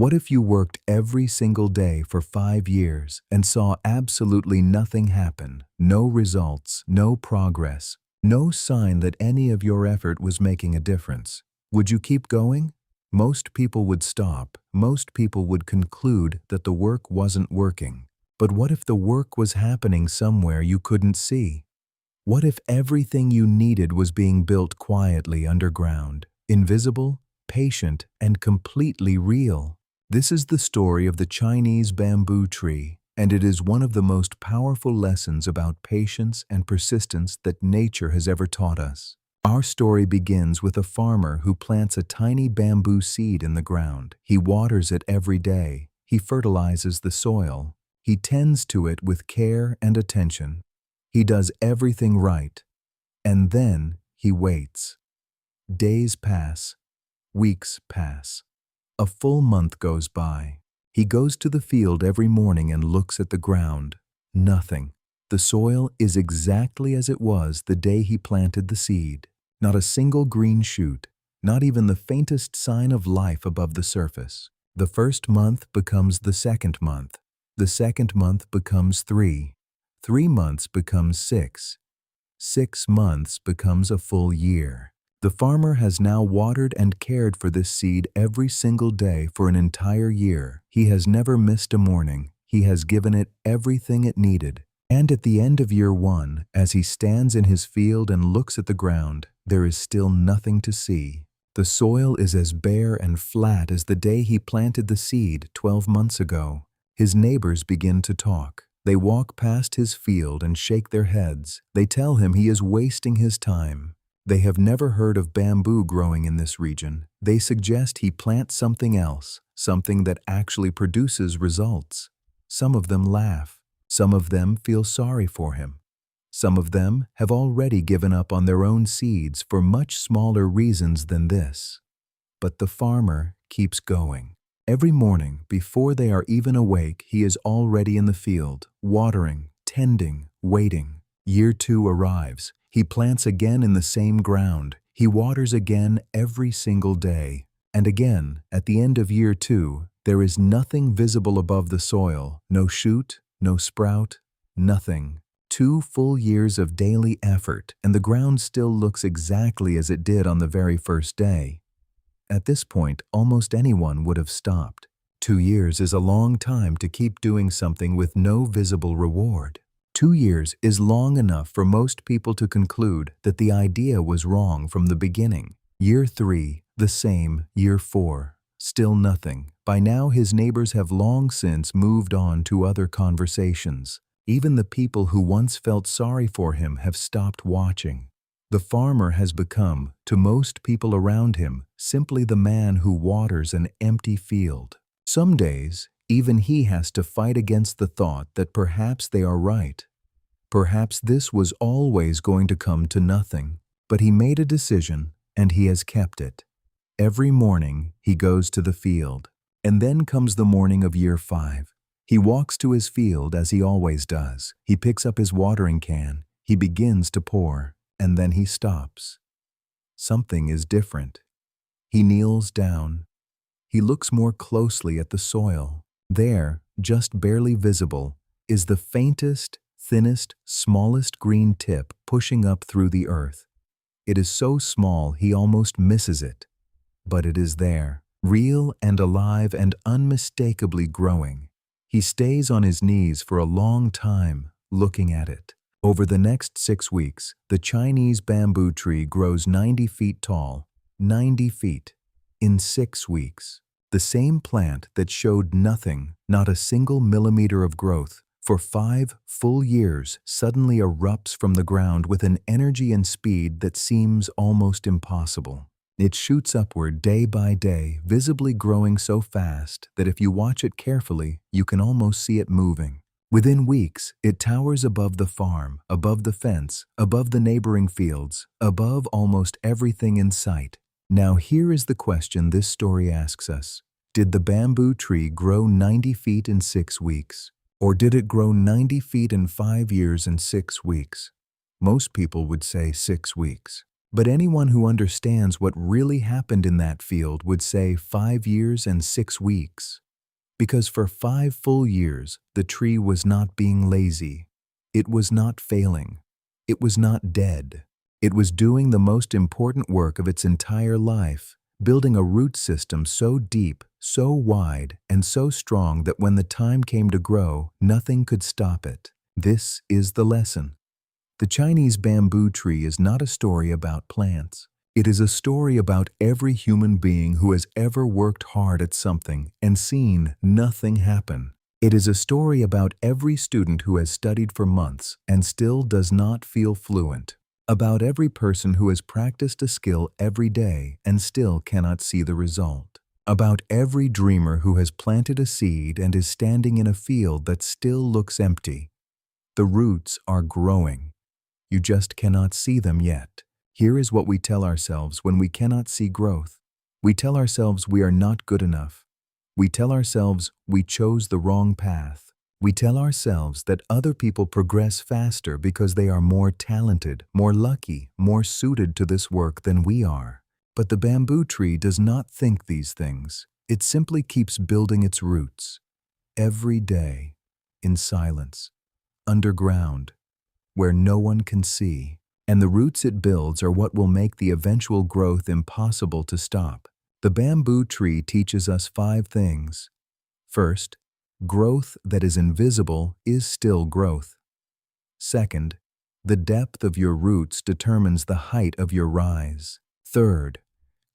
What if you worked every single day for 5 years and saw absolutely nothing happen? No results, no progress, no sign that any of your effort was making a difference. Would you keep going? Most people would stop. Most people would conclude that the work wasn't working. But what if the work was happening somewhere you couldn't see? What if everything you needed was being built quietly underground, invisible, patient, and completely real? This is the story of the Chinese bamboo tree, and it is one of the most powerful lessons about patience and persistence that nature has ever taught us. Our story begins with a farmer who plants a tiny bamboo seed in the ground. He waters it every day. He fertilizes the soil. He tends to it with care and attention. He does everything right. And then he waits. Days pass. Weeks pass. A full month goes by. He goes to the field every morning and looks at the ground. Nothing. The soil is exactly as it was the day he planted the seed. Not a single green shoot, not even the faintest sign of life above the surface. The first month becomes the second month. The second month becomes 3. 3 months becomes 6. 6 months becomes a full year. The farmer has now watered and cared for this seed every single day for an entire year. He has never missed a morning. He has given it everything it needed. And at the end of year 1, as he stands in his field and looks at the ground, there is still nothing to see. The soil is as bare and flat as the day he planted the seed 12 months ago. His neighbors begin to talk. They walk past his field and shake their heads. They tell him he is wasting his time. They have never heard of bamboo growing in this region. They suggest he plant something else, something that actually produces results. Some of them laugh. Some of them feel sorry for him. Some of them have already given up on their own seeds for much smaller reasons than this. But the farmer keeps going. Every morning, before they are even awake, he is already in the field, watering, tending, waiting. Year 2 arrives. He plants again in the same ground. He waters again every single day. And again, at the end of year 2, there is nothing visible above the soil, no shoot, no sprout, nothing. 2 full years of daily effort, and the ground still looks exactly as it did on the very first day. At this point, almost anyone would have stopped. 2 years is a long time to keep doing something with no visible reward. 2 years is long enough for most people to conclude that the idea was wrong from the beginning. Year 3, the same. Year 4, still nothing. By now, his neighbors have long since moved on to other conversations. Even the people who once felt sorry for him have stopped watching. The farmer has become, to most people around him, simply the man who waters an empty field. Some days, even he has to fight against the thought that perhaps they are right. Perhaps this was always going to come to nothing. But he made a decision, and he has kept it. Every morning, he goes to the field. And then comes the morning of year 5. He walks to his field as he always does. He picks up his watering can. He begins to pour, and then he stops. Something is different. He kneels down. He looks more closely at the soil. There, just barely visible, is the faintest, thinnest, smallest green tip pushing up through the earth. It is so small he almost misses it. But it is there, real and alive and unmistakably growing. He stays on his knees for a long time, looking at it. Over the next 6 weeks, the Chinese bamboo tree grows 90 feet tall. 90 feet. In 6 weeks. The same plant that showed nothing, not a single millimeter of growth, for 5 full years suddenly erupts from the ground with an energy and speed that seems almost impossible. It shoots upward day by day, visibly growing so fast that if you watch it carefully, you can almost see it moving. Within weeks, it towers above the farm, above the fence, above the neighboring fields, above almost everything in sight. Now here is the question this story asks us. Did the bamboo tree grow 90 feet in 6 weeks? Or did it grow 90 feet in 5 years and 6 weeks? Most people would say 6 weeks. But anyone who understands what really happened in that field would say 5 years and 6 weeks. Because for 5 full years, the tree was not being lazy. It was not failing. It was not dead. It was doing the most important work of its entire life, building a root system so deep, so wide, and so strong that when the time came to grow, nothing could stop it. This is the lesson. The Chinese bamboo tree is not a story about plants. It is a story about every human being who has ever worked hard at something and seen nothing happen. It is a story about every student who has studied for months and still does not feel fluent. About every person who has practiced a skill every day and still cannot see the result. About every dreamer who has planted a seed and is standing in a field that still looks empty. The roots are growing. You just cannot see them yet. Here is what we tell ourselves when we cannot see growth. We tell ourselves we are not good enough. We tell ourselves we chose the wrong path. We tell ourselves that other people progress faster because they are more talented, more lucky, more suited to this work than we are. But the bamboo tree does not think these things. It simply keeps building its roots. Every day, in silence, underground, where no one can see. And the roots it builds are what will make the eventual growth impossible to stop. The bamboo tree teaches us 5 things. First, growth that is invisible is still growth. Second, the depth of your roots determines the height of your rise. Third,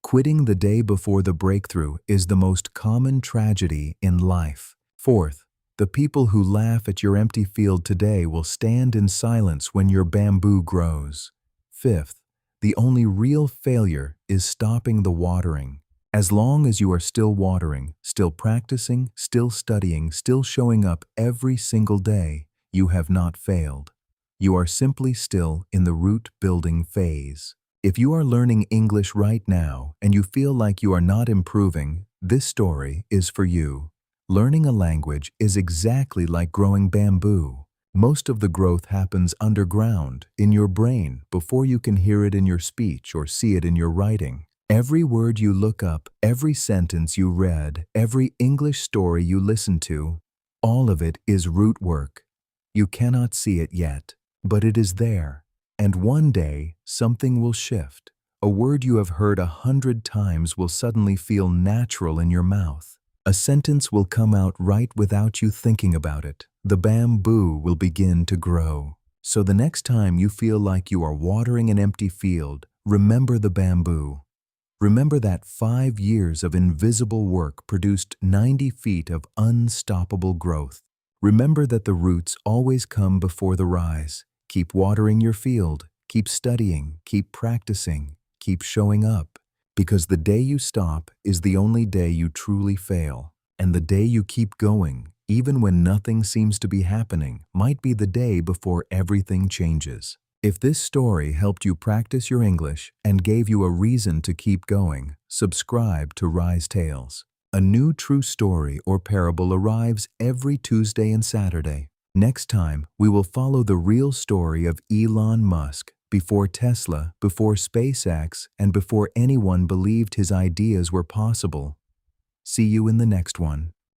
quitting the day before the breakthrough is the most common tragedy in life. Fourth, the people who laugh at your empty field today will stand in silence when your bamboo grows. Fifth, the only real failure is stopping the watering. As long as you are still watering, still practicing, still studying, still showing up every single day, you have not failed. You are simply still in the root-building phase. If you are learning English right now and you feel like you are not improving, this story is for you. Learning a language is exactly like growing bamboo. Most of the growth happens underground, in your brain, before you can hear it in your speech or see it in your writing. Every word you look up, every sentence you read, every English story you listen to, all of it is root work. You cannot see it yet, but it is there. And one day, something will shift. A word you have heard 100 times will suddenly feel natural in your mouth. A sentence will come out right without you thinking about it. The bamboo will begin to grow. So the next time you feel like you are watering an empty field, remember the bamboo. Remember that 5 years of invisible work produced 90 feet of unstoppable growth. Remember that the roots always come before the rise. Keep watering your field. Keep studying. Keep practicing. Keep showing up. Because the day you stop is the only day you truly fail. And the day you keep going, even when nothing seems to be happening, might be the day before everything changes. If this story helped you practice your English and gave you a reason to keep going, subscribe to RiseTales. A new true story or parable arrives every Tuesday and Saturday. Next time, we will follow the real story of Elon Musk, before Tesla, before SpaceX, and before anyone believed his ideas were possible. See you in the next one.